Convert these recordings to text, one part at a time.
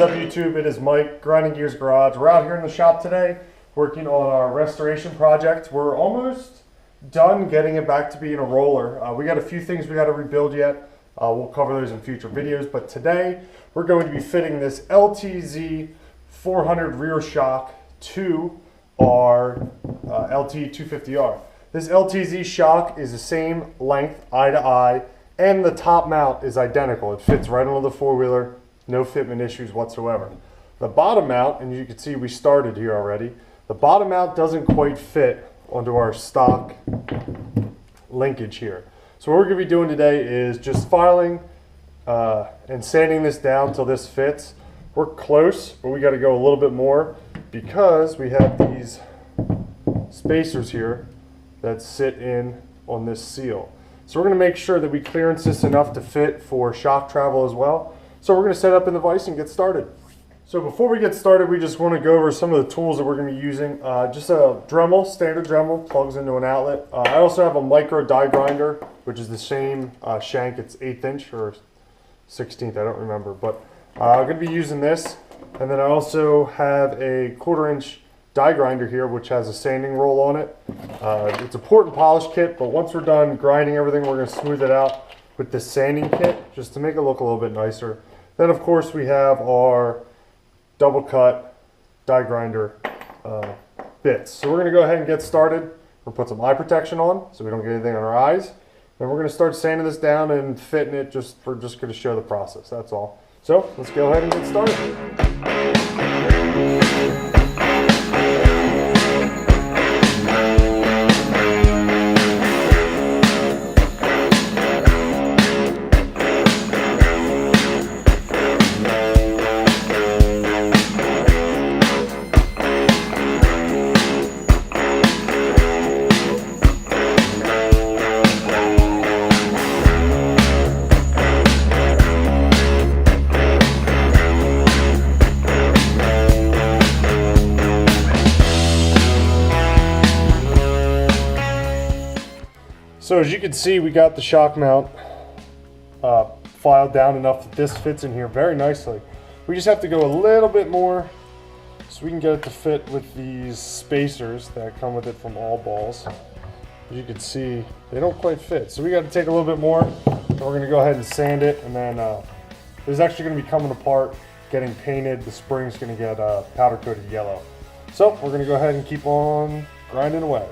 What is up, YouTube? It is Mike, Grinding Gears Garage. We're out here in the shop today working on our restoration project. We're almost done getting it back to being a roller. We got a few things we got to rebuild yet. We'll cover those in future videos, but today we're going to be fitting this LTZ400 rear shock to our LT250R. This LTZ shock is the same length, eye to eye, and the top mount is identical. It fits right onto the four-wheeler, no fitment issues whatsoever. The bottom mount, and you can see we started here already, the bottom mount doesn't quite fit onto our stock linkage here. So what we're going to be doing today is just filing and sanding this down until this fits. We're close, but we got to go a little bit more because we have these spacers here that sit in on this seal. So we're going to make sure that we clearance this enough to fit for shock travel as well. So we're going to set up in the vise and get started. So before we get started, we just want to go over some of the tools that we're going to be using. Just a Dremel, standard Dremel, plugs into an outlet. I also have a micro die grinder, which is the same shank. It's 1/8 inch or 16th, I don't remember. But I'm going to be using this. And then I also have a 1/4 inch die grinder here, which has a sanding roll on it. It's a port and polish kit, but once we're done grinding everything, we're going to smooth it out with this sanding kit just to make it look a little bit nicer. Then of course we have our double cut die grinder bits. So we're going to go ahead and get started. We'll put some eye protection on so we don't get anything on our eyes. Then we're going to start sanding this down and fitting it just going to show the process. That's all. So let's go ahead and get started. So as you can see, we got the shock mount filed down enough that this fits in here very nicely. We just have to go a little bit more so we can get it to fit with these spacers that come with it from All Balls. As you can see, they don't quite fit. So we got to take a little bit more, and we're going to go ahead and sand it, and then this is actually going to be coming apart, getting painted. The spring's going to get powder coated yellow. So we're going to go ahead and keep on grinding away.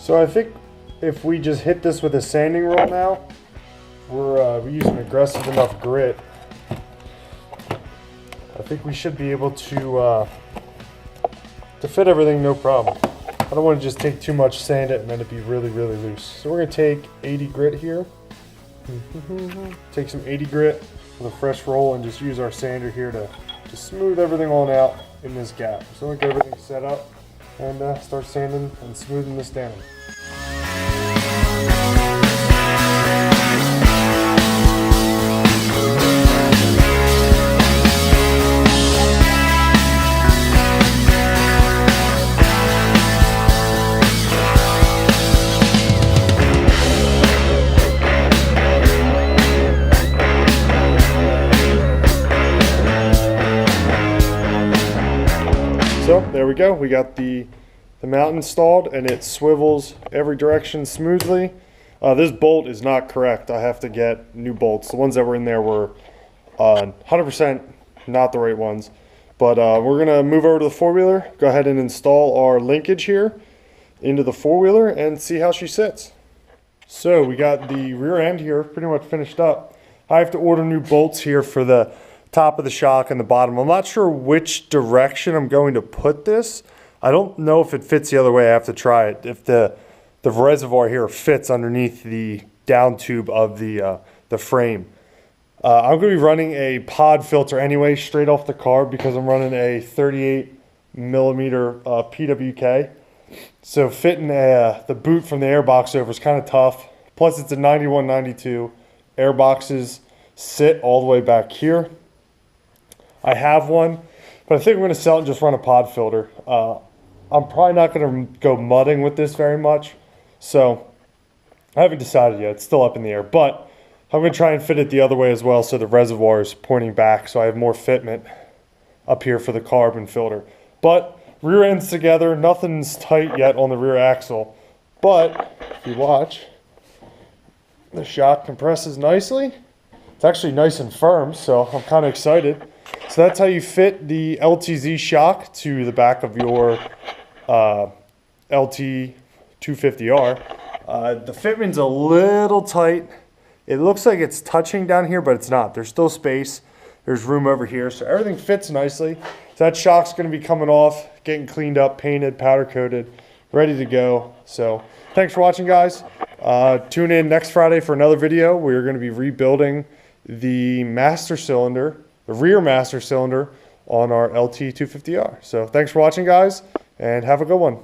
So I think if we just hit this with a sanding roll now, we're using aggressive enough grit. I think we should be able to fit everything no problem. I don't want to just take too much, sand it, and then it be really, really loose. So we're going to take 80 grit here. Take some 80 grit with a fresh roll and just use our sander here to smooth everything on out in this gap. So we'll get everything set up and start sanding and smoothing this down. So there we go. We got the mount installed and it swivels every direction smoothly. This bolt is not correct. I have to get new bolts. The ones that were in there were 100% not the right ones. But we're going to move over to the four-wheeler, go ahead and install our linkage here into the four-wheeler and see how she sits. So we got the rear end here pretty much finished up. I have to order new bolts here for the top of the shock and the bottom. I'm not sure which direction I'm going to put this. I don't know if it fits the other way. I have to try it. If the reservoir here fits underneath the down tube of the frame. I'm going to be running a pod filter anyway, straight off the carb, because I'm running a 38 millimeter PWK. So fitting the boot from the airbox over is kind of tough. Plus it's a 91-92. Airboxes sit all the way back here. I have one, but I think I'm going to sell it and just run a pod filter. I'm probably not going to go mudding with this very much. So I haven't decided yet. It's still up in the air. But I'm going to try and fit it the other way as well, so the reservoir is pointing back, so I have more fitment up here for the carbon filter. But rear end's together. Nothing's tight yet on the rear axle. But if you watch, the shock compresses nicely. It's actually nice and firm, so I'm kind of excited. So that's how you fit the LTZ shock to the back of your LT250R. The fitment's a little tight. It looks like it's touching down here, but it's not. There's still space. There's room over here, so everything fits nicely. So that shock's going to be coming off, getting cleaned up, painted, powder coated, ready to go. So thanks for watching, guys. Tune in next Friday for another video. We're going to be rebuilding the master cylinder, the rear master cylinder on our LT250R. So thanks for watching, guys, and have a good one.